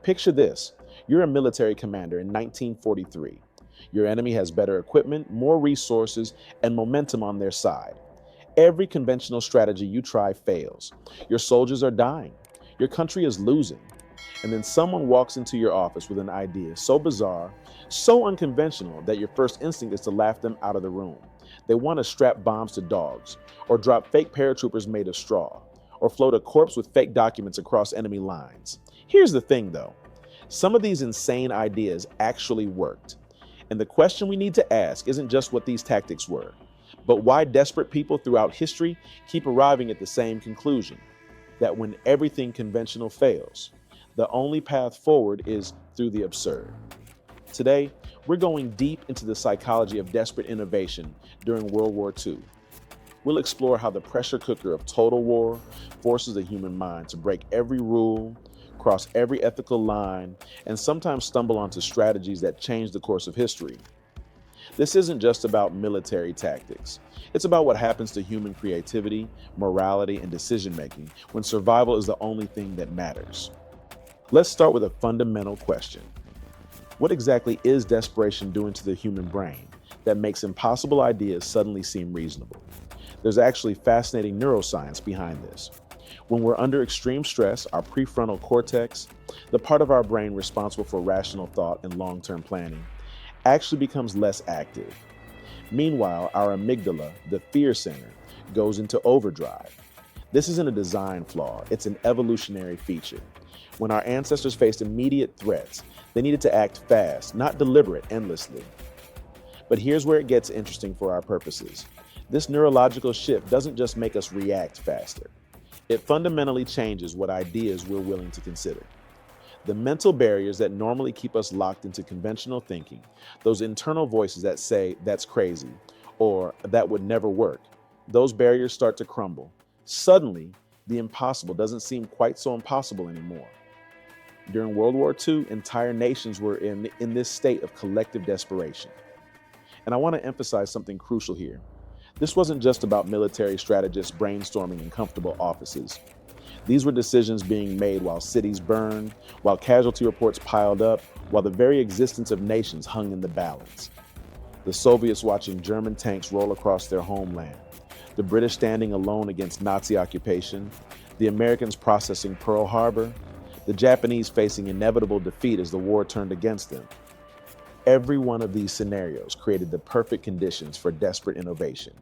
Picture this. You're a military commander in 1943. Your enemy has better equipment, more resources, and momentum on their side. Every conventional strategy you try fails. Your soldiers are dying. Your country is losing. And then someone walks into your office with an idea so bizarre, so unconventional that your first instinct is to laugh them out of the room. They want to strap bombs to dogs, or drop fake paratroopers made of straw, or float a corpse with fake documents across enemy lines. Here's the thing though. Some of these insane ideas actually worked. And the question we need to ask isn't just what these tactics were, but why desperate people throughout history keep arriving at the same conclusion, that when everything conventional fails, the only path forward is through the absurd. Today, we're going deep into the psychology of desperate innovation during World War II. We'll explore how the pressure cooker of total war forces the human mind to break every rule, cross every ethical line, and sometimes stumble onto strategies that change the course of history. This isn't just about military tactics. It's about what happens to human creativity, morality, and decision-making when survival is the only thing that matters. Let's start with a fundamental question. What exactly is desperation doing to the human brain that makes impossible ideas suddenly seem reasonable? There's actually fascinating neuroscience behind this. When we're under extreme stress, our prefrontal cortex, the part of our brain responsible for rational thought and long-term planning, actually becomes less active. Meanwhile, our amygdala, the fear center, goes into overdrive. This isn't a design flaw, it's an evolutionary feature. When our ancestors faced immediate threats, they needed to act fast, not deliberate endlessly. But here's where it gets interesting for our purposes. This neurological shift doesn't just make us react faster. It fundamentally changes what ideas we're willing to consider. The mental barriers that normally keep us locked into conventional thinking, those internal voices that say, that's crazy, or that would never work, those barriers start to crumble. Suddenly, the impossible doesn't seem quite so impossible anymore. During World War II, entire nations were in this state of collective desperation. And I want to emphasize something crucial here. This wasn't just about military strategists brainstorming in comfortable offices. These were decisions being made while cities burned, while casualty reports piled up, while the very existence of nations hung in the balance. The Soviets watching German tanks roll across their homeland, the British standing alone against Nazi occupation, the Americans processing Pearl Harbor, the Japanese facing inevitable defeat as the war turned against them. Every one of these scenarios created the perfect conditions for desperate innovation.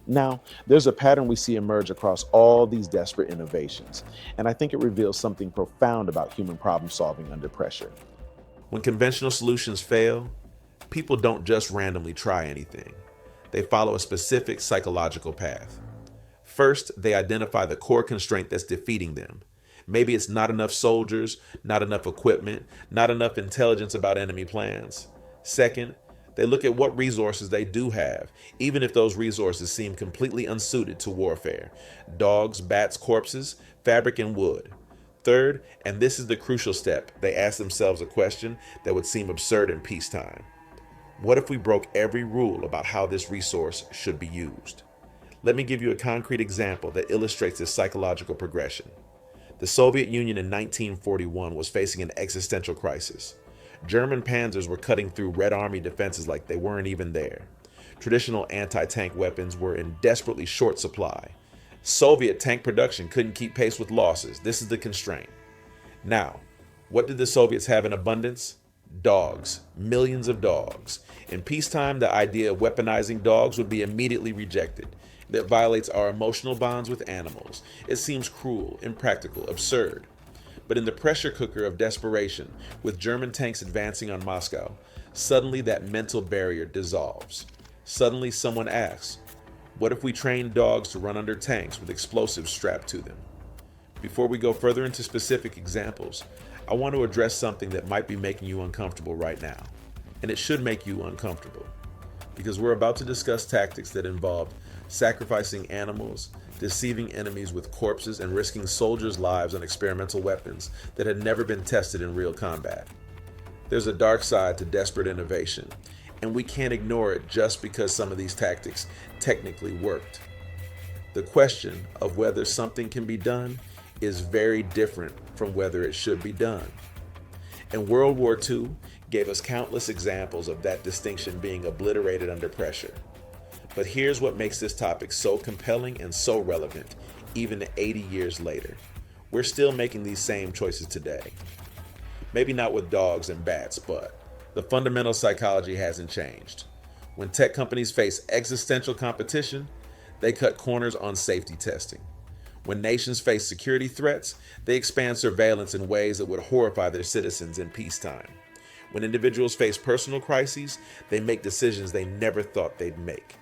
Now, there's a pattern we see emerge across all these desperate innovations, and I think it reveals something profound about human problem solving under pressure. When conventional solutions fail, people don't just randomly try anything. They follow a specific psychological path. First, they identify the core constraint that's defeating them. Maybe it's not enough soldiers, not enough equipment, not enough intelligence about enemy plans. Second, they look at what resources they do have, even if those resources seem completely unsuited to warfare. Dogs, bats, corpses, fabric, and wood. Third, and this is the crucial step, they ask themselves a question that would seem absurd in peacetime. What if we broke every rule about how this resource should be used? Let me give you a concrete example that illustrates this psychological progression. The Soviet Union in 1941 was facing an existential crisis. German panzers were cutting through Red Army defenses like they weren't even there. Traditional anti-tank weapons were in desperately short supply. Soviet tank production couldn't keep pace with losses. This is the constraint. Now, what did the Soviets have in abundance? Dogs. Millions of dogs. In peacetime, the idea of weaponizing dogs would be immediately rejected. That violates our emotional bonds with animals. It seems cruel, impractical, absurd. But in the pressure cooker of desperation, with German tanks advancing on Moscow, suddenly that mental barrier dissolves. Suddenly someone asks, what if we trained dogs to run under tanks with explosives strapped to them? Before we go further into specific examples, I want to address something that might be making you uncomfortable right now. And it should make you uncomfortable. Because we're about to discuss tactics that involve sacrificing animals, deceiving enemies with corpses, and risking soldiers' lives on experimental weapons that had never been tested in real combat. There's a dark side to desperate innovation, and we can't ignore it just because some of these tactics technically worked. The question of whether something can be done is very different from whether it should be done. And World War II gave us countless examples of that distinction being obliterated under pressure. But here's what makes this topic so compelling and so relevant, even 80 years later. We're still making these same choices today. Maybe not with dogs and bats, but the fundamental psychology hasn't changed. When tech companies face existential competition, they cut corners on safety testing. When nations face security threats, they expand surveillance in ways that would horrify their citizens in peacetime. When individuals face personal crises, they make decisions they never thought they'd make.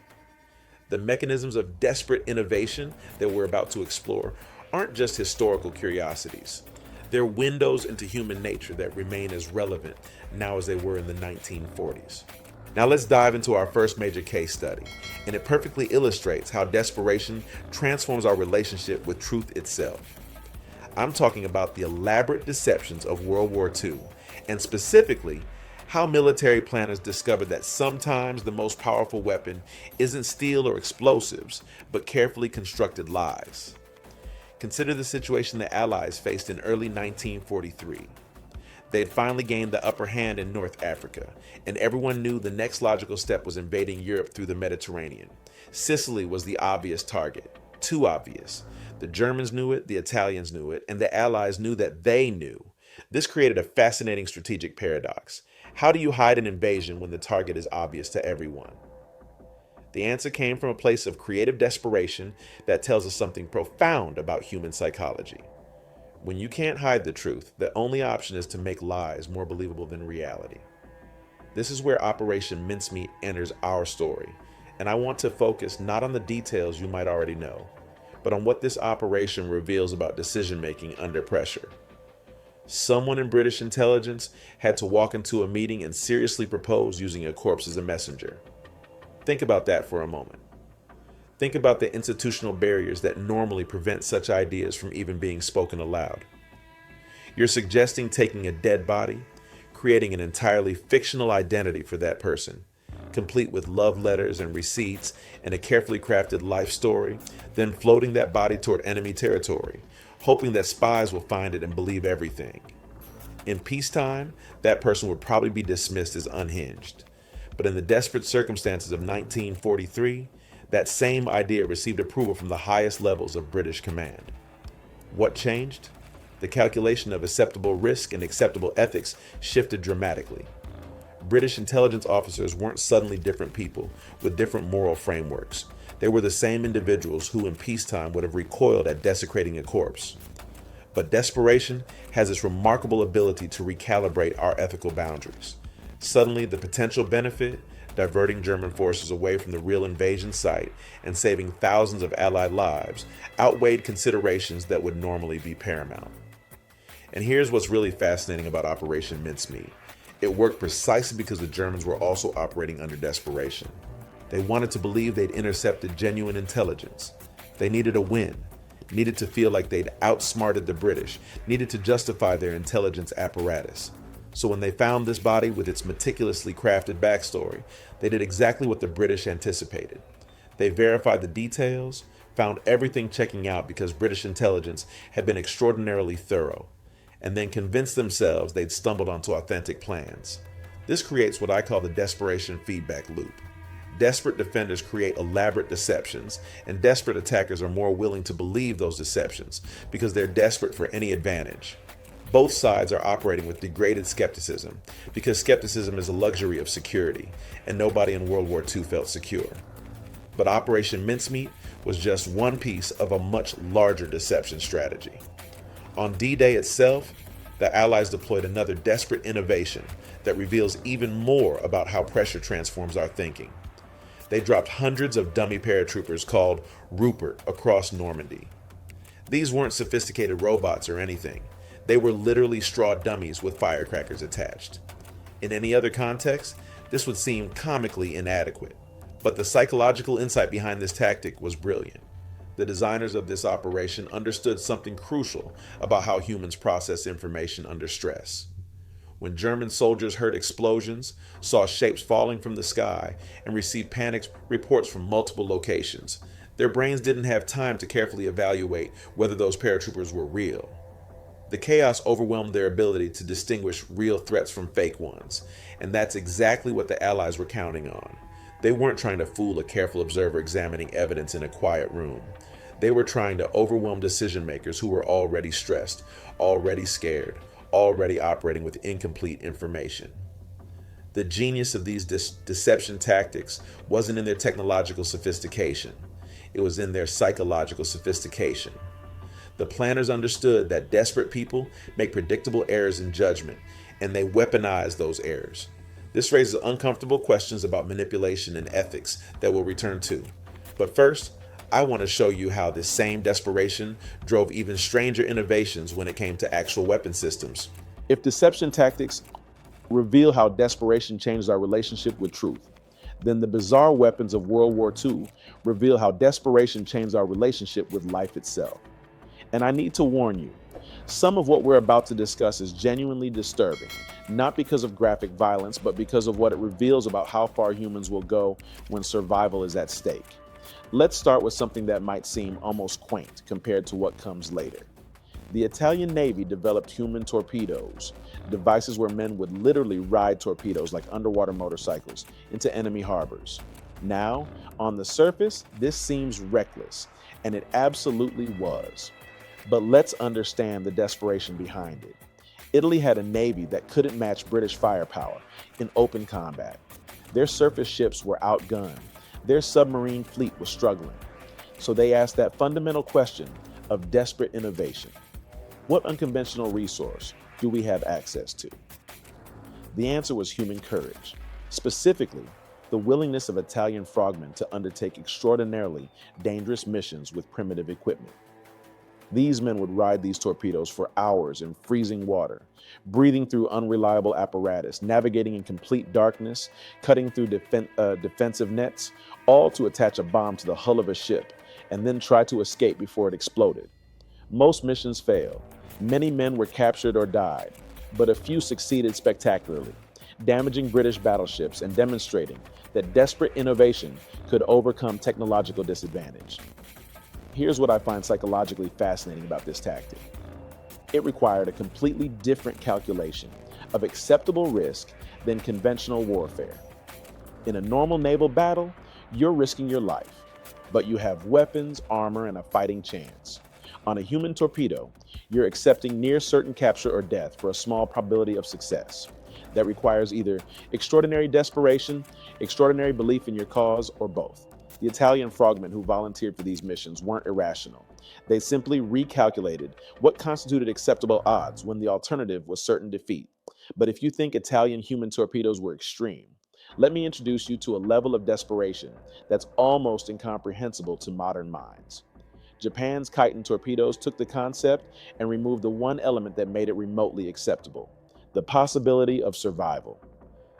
The mechanisms of desperate innovation that we're about to explore aren't just historical curiosities. They're windows into human nature that remain as relevant now as they were in the 1940s. Now let's dive into our first major case study, and it perfectly illustrates how desperation transforms our relationship with truth itself. I'm talking about the elaborate deceptions of World War II, and specifically, how military planners discovered that sometimes the most powerful weapon isn't steel or explosives, but carefully constructed lies. Consider the situation the Allies faced in early 1943. They had finally gained the upper hand in North Africa, and everyone knew the next logical step was invading Europe through the Mediterranean. Sicily was the obvious target, too obvious. The Germans knew it, the Italians knew it, and the Allies knew that they knew. This created a fascinating strategic paradox. How do you hide an invasion when the target is obvious to everyone? The answer came from a place of creative desperation that tells us something profound about human psychology. When you can't hide the truth, the only option is to make lies more believable than reality. This is where Operation Mincemeat enters our story, and I want to focus not on the details you might already know, but on what this operation reveals about decision-making under pressure. Someone in British intelligence had to walk into a meeting and seriously propose using a corpse as a messenger. Think about that for a moment. Think about the institutional barriers that normally prevent such ideas from even being spoken aloud. You're suggesting taking a dead body, creating an entirely fictional identity for that person, complete with love letters and receipts and a carefully crafted life story, then floating that body toward enemy territory, hoping that spies will find it and believe everything. In peacetime, that person would probably be dismissed as unhinged. But in the desperate circumstances of 1943, that same idea received approval from the highest levels of British command. What changed? The calculation of acceptable risk and acceptable ethics shifted dramatically. British intelligence officers weren't suddenly different people with different moral frameworks. They were the same individuals who in peacetime would have recoiled at desecrating a corpse. But desperation has its remarkable ability to recalibrate our ethical boundaries. Suddenly, the potential benefit, diverting German forces away from the real invasion site and saving thousands of Allied lives, outweighed considerations that would normally be paramount. And here's what's really fascinating about Operation Mincemeat. It worked precisely because the Germans were also operating under desperation. They wanted to believe they'd intercepted genuine intelligence. They needed a win, needed to feel like they'd outsmarted the British, needed to justify their intelligence apparatus. So when they found this body with its meticulously crafted backstory, they did exactly what the British anticipated. They verified the details, found everything checking out because British intelligence had been extraordinarily thorough, and then convinced themselves they'd stumbled onto authentic plans. This creates what I call the desperation feedback loop. Desperate defenders create elaborate deceptions, and desperate attackers are more willing to believe those deceptions because they're desperate for any advantage. Both sides are operating with degraded skepticism because skepticism is a luxury of security, and nobody in World War II felt secure. But Operation Mincemeat was just one piece of a much larger deception strategy. On D-Day itself, the Allies deployed another desperate innovation that reveals even more about how pressure transforms our thinking. They dropped hundreds of dummy paratroopers called Rupert across Normandy. These weren't sophisticated robots or anything. They were literally straw dummies with firecrackers attached. In any other context, this would seem comically inadequate, but the psychological insight behind this tactic was brilliant. The designers of this operation understood something crucial about how humans process information under stress. When German soldiers heard explosions, saw shapes falling from the sky, and received panicked reports from multiple locations, their brains didn't have time to carefully evaluate whether those paratroopers were real. The chaos overwhelmed their ability to distinguish real threats from fake ones, and that's exactly what the Allies were counting on. They weren't trying to fool a careful observer examining evidence in a quiet room. They were trying to overwhelm decision makers who were already stressed, already scared, already operating with incomplete information. The genius of these deception tactics wasn't in their technological sophistication. It was in their psychological sophistication. The planners understood that desperate people make predictable errors in judgment, and they weaponize those errors. This raises uncomfortable questions about manipulation and ethics that we'll return to. But first, I want to show you how this same desperation drove even stranger innovations when it came to actual weapon systems. If deception tactics reveal how desperation changed our relationship with truth, then the bizarre weapons of World War II reveal how desperation changed our relationship with life itself. And I need to warn you, some of what we're about to discuss is genuinely disturbing, not because of graphic violence, but because of what it reveals about how far humans will go when survival is at stake. Let's start with something that might seem almost quaint compared to what comes later. The Italian Navy developed human torpedoes, devices where men would literally ride torpedoes like underwater motorcycles into enemy harbors. Now, on the surface, this seems reckless, and it absolutely was. But let's understand the desperation behind it. Italy had a navy that couldn't match British firepower in open combat. Their surface ships were outgunned. Their submarine fleet was struggling. So they asked that fundamental question of desperate innovation. What unconventional resource do we have access to? The answer was human courage, specifically the willingness of Italian frogmen to undertake extraordinarily dangerous missions with primitive equipment. These men would ride these torpedoes for hours in freezing water, breathing through unreliable apparatus, navigating in complete darkness, cutting through defensive nets, all to attach a bomb to the hull of a ship and then try to escape before it exploded. Most missions failed. Many men were captured or died, but a few succeeded spectacularly, damaging British battleships and demonstrating that desperate innovation could overcome technological disadvantage. Here's what I find psychologically fascinating about this tactic. It required a completely different calculation of acceptable risk than conventional warfare. In a normal naval battle, you're risking your life, but you have weapons, armor, and a fighting chance. On a human torpedo, you're accepting near certain capture or death for a small probability of success. That requires either extraordinary desperation, extraordinary belief in your cause, or both. The Italian frogmen who volunteered for these missions weren't irrational. They simply recalculated what constituted acceptable odds when the alternative was certain defeat. But if you think Italian human torpedoes were extreme, let me introduce you to a level of desperation that's almost incomprehensible to modern minds. Japan's Kaiten torpedoes took the concept and removed the one element that made it remotely acceptable: the possibility of survival.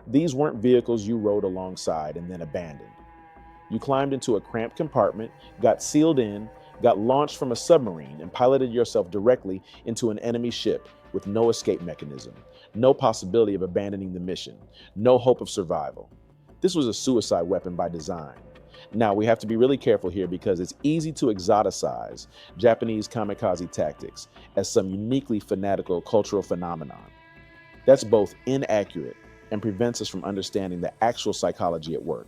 These weren't vehicles you rode alongside and then abandoned. You climbed into a cramped compartment, got sealed in, got launched from a submarine, and piloted yourself directly into an enemy ship with no escape mechanism, no possibility of abandoning the mission, no hope of survival. This was a suicide weapon by design. Now, we have to be really careful here because it's easy to exoticize Japanese kamikaze tactics as some uniquely fanatical cultural phenomenon. That's both inaccurate and prevents us from understanding the actual psychology at work.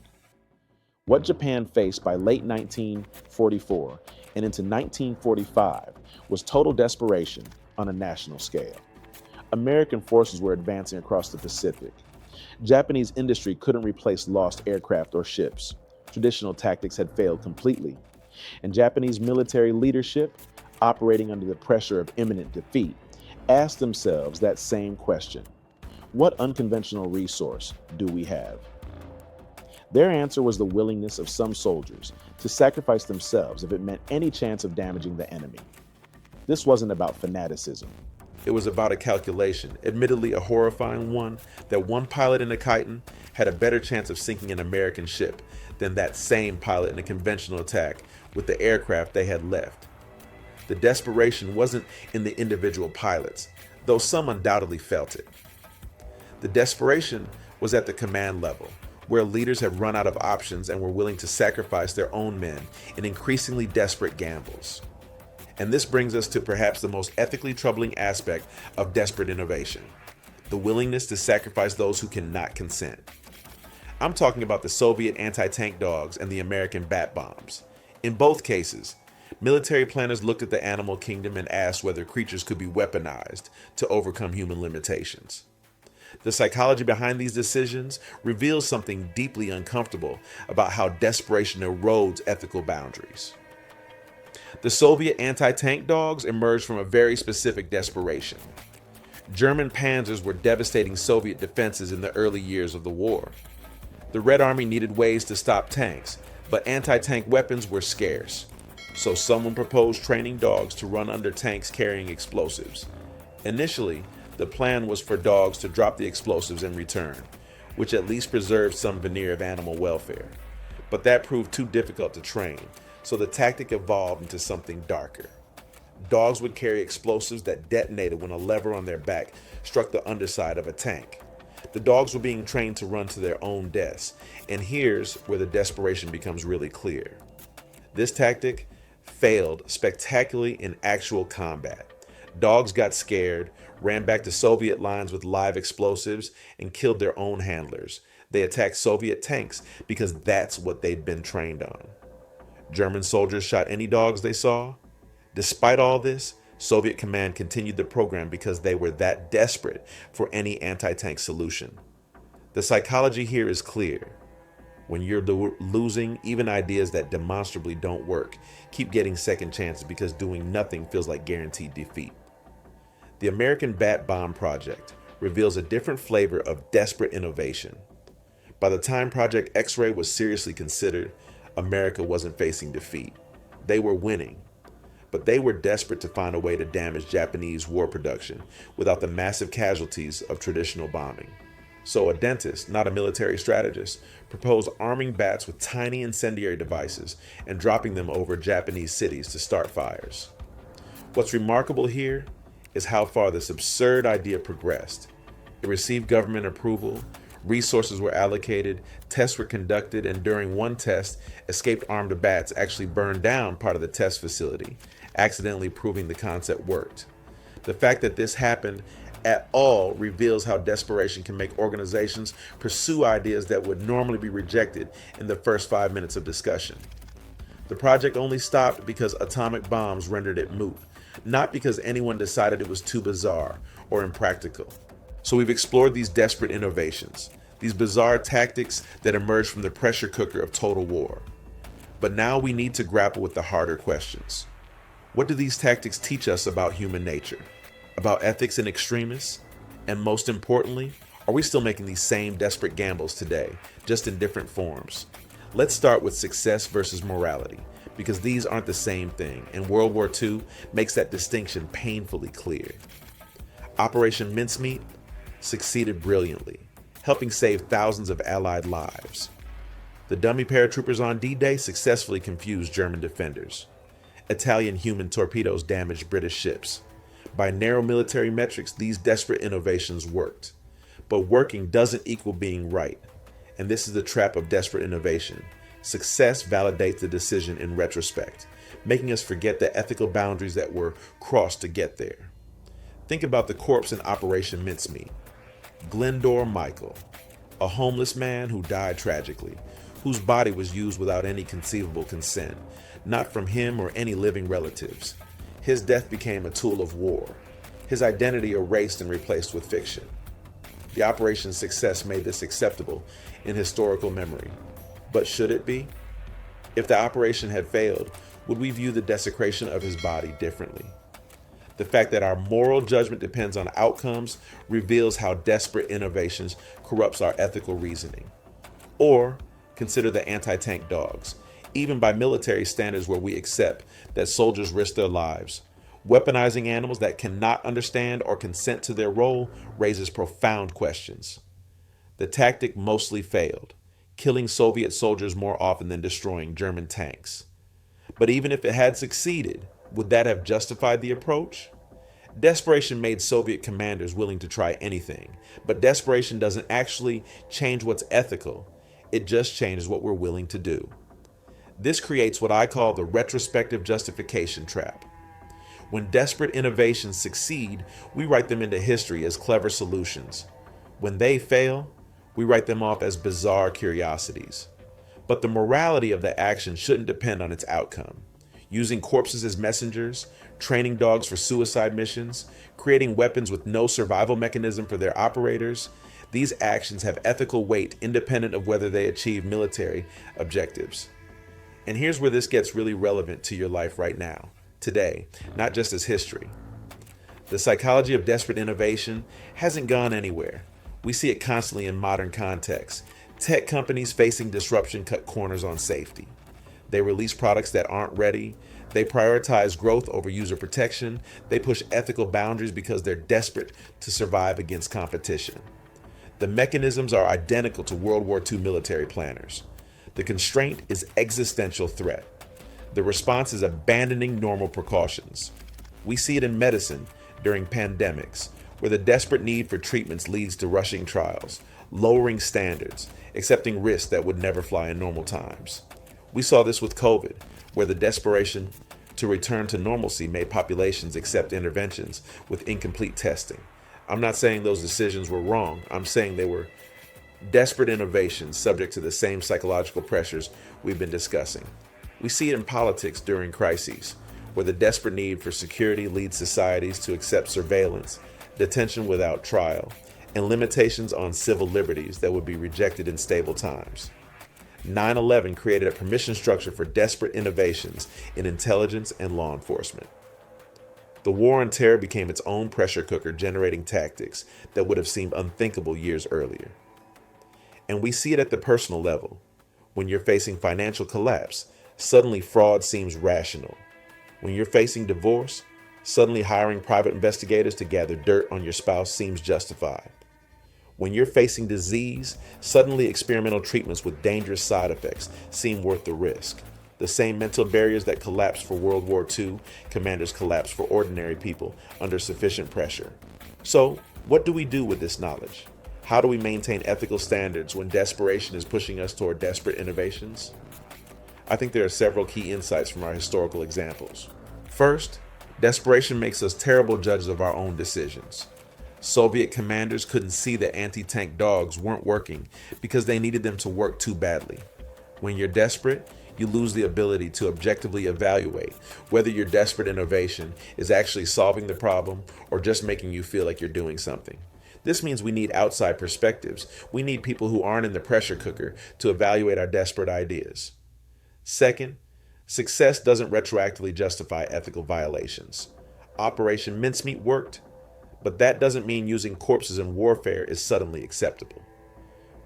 What Japan faced by late 1944 and into 1945 was total desperation on a national scale. American forces were advancing across the Pacific. Japanese industry couldn't replace lost aircraft or ships. Traditional tactics had failed completely. And Japanese military leadership, operating under the pressure of imminent defeat, asked themselves that same question: what unconventional resource do we have? Their answer was the willingness of some soldiers to sacrifice themselves if it meant any chance of damaging the enemy. This wasn't about fanaticism. It was about a calculation, admittedly a horrifying one, that one pilot in a Kaiten had a better chance of sinking an American ship than that same pilot in a conventional attack with the aircraft they had left. The desperation wasn't in the individual pilots, though some undoubtedly felt it. The desperation was at the command level, where leaders had run out of options and were willing to sacrifice their own men in increasingly desperate gambles. And this brings us to perhaps the most ethically troubling aspect of desperate innovation: the willingness to sacrifice those who cannot consent. I'm talking about the Soviet anti-tank dogs and the American bat bombs. In both cases, military planners looked at the animal kingdom and asked whether creatures could be weaponized to overcome human limitations. The psychology behind these decisions reveals something deeply uncomfortable about how desperation erodes ethical boundaries. The Soviet anti-tank dogs emerged from a very specific desperation. German panzers were devastating Soviet defenses in the early years of the war. The Red Army needed ways to stop tanks, but anti-tank weapons were scarce. So someone proposed training dogs to run under tanks carrying explosives. Initially, the plan was for dogs to drop the explosives in return, which at least preserved some veneer of animal welfare. But that proved too difficult to train, so the tactic evolved into something darker. Dogs would carry explosives that detonated when a lever on their back struck the underside of a tank. The dogs were being trained to run to their own deaths, and here's where the desperation becomes really clear. This tactic failed spectacularly in actual combat. Dogs got scared, ran back to Soviet lines with live explosives, and killed their own handlers. They attacked Soviet tanks because that's what they'd been trained on. German soldiers shot any dogs they saw. Despite all this, Soviet command continued the program because they were that desperate for any anti-tank solution. The psychology here is clear. When you're losing, even ideas that demonstrably don't work keep getting second chances because doing nothing feels like guaranteed defeat. The American Bat Bomb Project reveals a different flavor of desperate innovation. By the time Project X-Ray was seriously considered, America wasn't facing defeat. They were winning. But they were desperate to find a way to damage Japanese war production without the massive casualties of traditional bombing. So a dentist, not a military strategist, proposed arming bats with tiny incendiary devices and dropping them over Japanese cities to start fires. What's remarkable here is how far this absurd idea progressed. It received government approval, resources were allocated, tests were conducted, and during one test, escaped armed bats actually burned down part of the test facility, accidentally proving the concept worked. The fact that this happened at all reveals how desperation can make organizations pursue ideas that would normally be rejected in the first 5 minutes of discussion. The project only stopped because atomic bombs rendered it moot, not because anyone decided it was too bizarre or impractical. So we've explored these desperate innovations, these bizarre tactics that emerged from the pressure cooker of total war. But now we need to grapple with the harder questions. What do these tactics teach us about human nature, about ethics and extremists? And most importantly, are we still making these same desperate gambles today, just in different forms? Let's start with success versus morality, because these aren't the same thing, and World War II makes that distinction painfully clear. Operation Mincemeat succeeded brilliantly, helping save thousands of Allied lives. The dummy paratroopers on D-Day successfully confused German defenders. Italian human torpedoes damaged British ships. By narrow military metrics, these desperate innovations worked. But working doesn't equal being right. And this is the trap of desperate innovation. Success validates the decision in retrospect, making us forget the ethical boundaries that were crossed to get there. Think about the corpse in Operation Mincemeat. Glendore Michael, a homeless man who died tragically, whose body was used without any conceivable consent, not from him or any living relatives. His death became a tool of war, his identity erased and replaced with fiction. The operation's success made this acceptable in historical memory. But should it be? If the operation had failed, would we view the desecration of his body differently? The fact that our moral judgment depends on outcomes reveals how desperate innovations corrupts our ethical reasoning. Or consider the anti-tank dogs. Even by military standards where we accept that soldiers risk their lives, weaponizing animals that cannot understand or consent to their role raises profound questions. The tactic mostly failed, killing Soviet soldiers more often than destroying German tanks. But even if it had succeeded, would that have justified the approach? Desperation made Soviet commanders willing to try anything, but desperation doesn't actually change what's ethical. It just changes what we're willing to do. This creates what I call the retrospective justification trap. When desperate innovations succeed, we write them into history as clever solutions. When they fail, we write them off as bizarre curiosities. But the morality of the action shouldn't depend on its outcome. Using corpses as messengers, training dogs for suicide missions, creating weapons with no survival mechanism for their operators, these actions have ethical weight independent of whether they achieve military objectives. And here's where this gets really relevant to your life right now, today, not just as history. The psychology of desperate innovation hasn't gone anywhere. We see it constantly in modern contexts. Tech companies facing disruption cut corners on safety. They release products that aren't ready. They prioritize growth over user protection. They push ethical boundaries because they're desperate to survive against competition. The mechanisms are identical to World War II military planners. The constraint is existential threat. The response is abandoning normal precautions. We see it in medicine during pandemics, where the desperate need for treatments leads to rushing trials, lowering standards, accepting risks that would never fly in normal times. We saw this with COVID, where the desperation to return to normalcy made populations accept interventions with incomplete testing. I'm not saying those decisions were wrong. I'm saying they were desperate innovations subject to the same psychological pressures we've been discussing. We see it in politics during crises, where the desperate need for security leads societies to accept surveillance, detention without trial, and limitations on civil liberties that would be rejected in stable times. 9/11 created a permission structure for desperate innovations in intelligence and law enforcement. The war on terror became its own pressure cooker, generating tactics that would have seemed unthinkable years earlier. And we see it at the personal level. When you're facing financial collapse, suddenly fraud seems rational. When you're facing divorce, suddenly hiring private investigators to gather dirt on your spouse seems justified. When you're facing disease, suddenly experimental treatments with dangerous side effects seem worth the risk. The same mental barriers that collapsed for World War II, commanders collapsed for ordinary people under sufficient pressure. So, what do we do with this knowledge? How do we maintain ethical standards when desperation is pushing us toward desperate innovations? I think there are several key insights from our historical examples. First, desperation makes us terrible judges of our own decisions. Soviet commanders couldn't see that anti-tank dogs weren't working because they needed them to work too badly. When you're desperate, you lose the ability to objectively evaluate whether your desperate innovation is actually solving the problem or just making you feel like you're doing something. This means we need outside perspectives. We need people who aren't in the pressure cooker to evaluate our desperate ideas. Second, success doesn't retroactively justify ethical violations. Operation Mincemeat worked, but that doesn't mean using corpses in warfare is suddenly acceptable.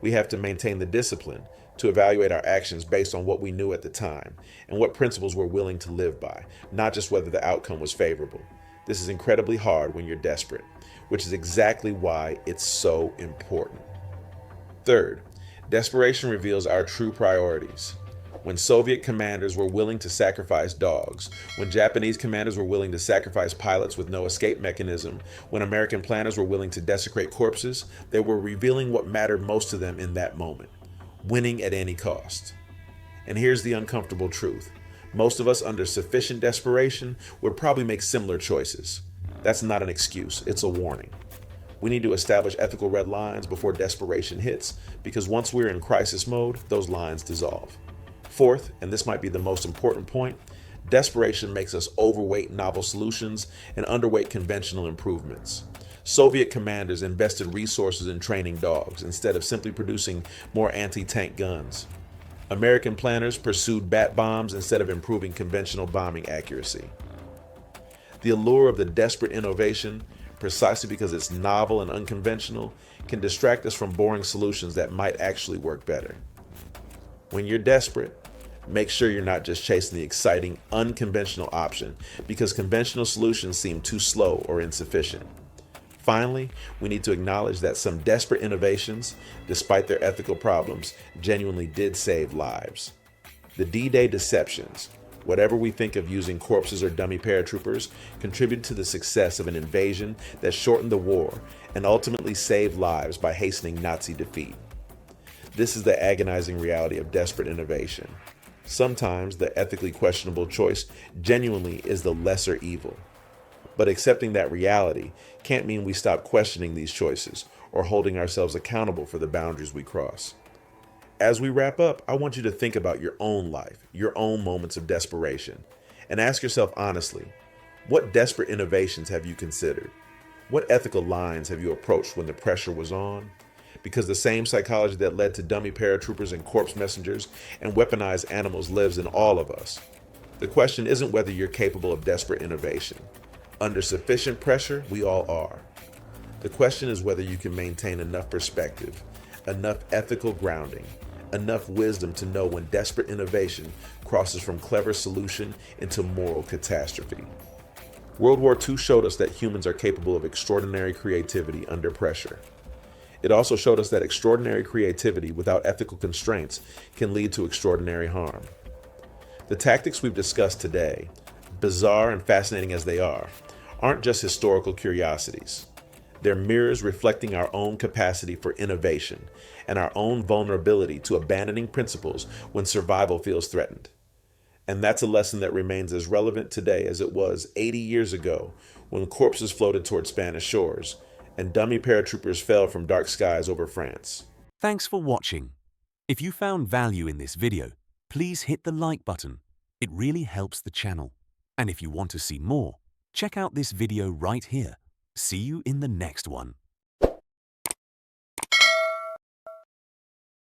We have to maintain the discipline to evaluate our actions based on what we knew at the time and what principles we're willing to live by, not just whether the outcome was favorable. This is incredibly hard when you're desperate, which is exactly why it's so important. Third, desperation reveals our true priorities. When Soviet commanders were willing to sacrifice dogs, when Japanese commanders were willing to sacrifice pilots with no escape mechanism, when American planners were willing to desecrate corpses, they were revealing what mattered most to them in that moment: winning at any cost. And here's the uncomfortable truth. Most of us under sufficient desperation would probably make similar choices. That's not an excuse, it's a warning. We need to establish ethical red lines before desperation hits, because once we're in crisis mode, those lines dissolve. Fourth, and this might be the most important point, desperation makes us overweight novel solutions and underweight conventional improvements. Soviet commanders invested resources in training dogs instead of simply producing more anti-tank guns. American planners pursued bat bombs instead of improving conventional bombing accuracy. The allure of the desperate innovation, precisely because it's novel and unconventional, can distract us from boring solutions that might actually work better. When you're desperate, make sure you're not just chasing the exciting, unconventional option because conventional solutions seem too slow or insufficient. Finally, we need to acknowledge that some desperate innovations, despite their ethical problems, genuinely did save lives. The D-Day deceptions, whatever we think of using corpses or dummy paratroopers, contributed to the success of an invasion that shortened the war and ultimately saved lives by hastening Nazi defeat. This is the agonizing reality of desperate innovation. Sometimes the ethically questionable choice genuinely is the lesser evil. But accepting that reality can't mean we stop questioning these choices or holding ourselves accountable for the boundaries we cross. As we wrap up, I want you to think about your own life, your own moments of desperation, and ask yourself honestly, what desperate innovations have you considered? What ethical lines have you approached when the pressure was on? Because the same psychology that led to dummy paratroopers and corpse messengers and weaponized animals lives in all of us. The question isn't whether you're capable of desperate innovation. Under sufficient pressure, we all are. The question is whether you can maintain enough perspective, enough ethical grounding, enough wisdom to know when desperate innovation crosses from clever solution into moral catastrophe. World War II showed us that humans are capable of extraordinary creativity under pressure. It also showed us that extraordinary creativity without ethical constraints can lead to extraordinary harm. The tactics we've discussed today, bizarre and fascinating as they are, aren't just historical curiosities. They're mirrors reflecting our own capacity for innovation and our own vulnerability to abandoning principles when survival feels threatened. And that's a lesson that remains as relevant today as it was 80 years ago when corpses floated toward Spanish shores and dummy paratroopers fell from dark skies over France. Thanks for watching. If you found value in this video, please hit the like button. It really helps the channel. And if you want to see more, check out this video right here. See you in the next one.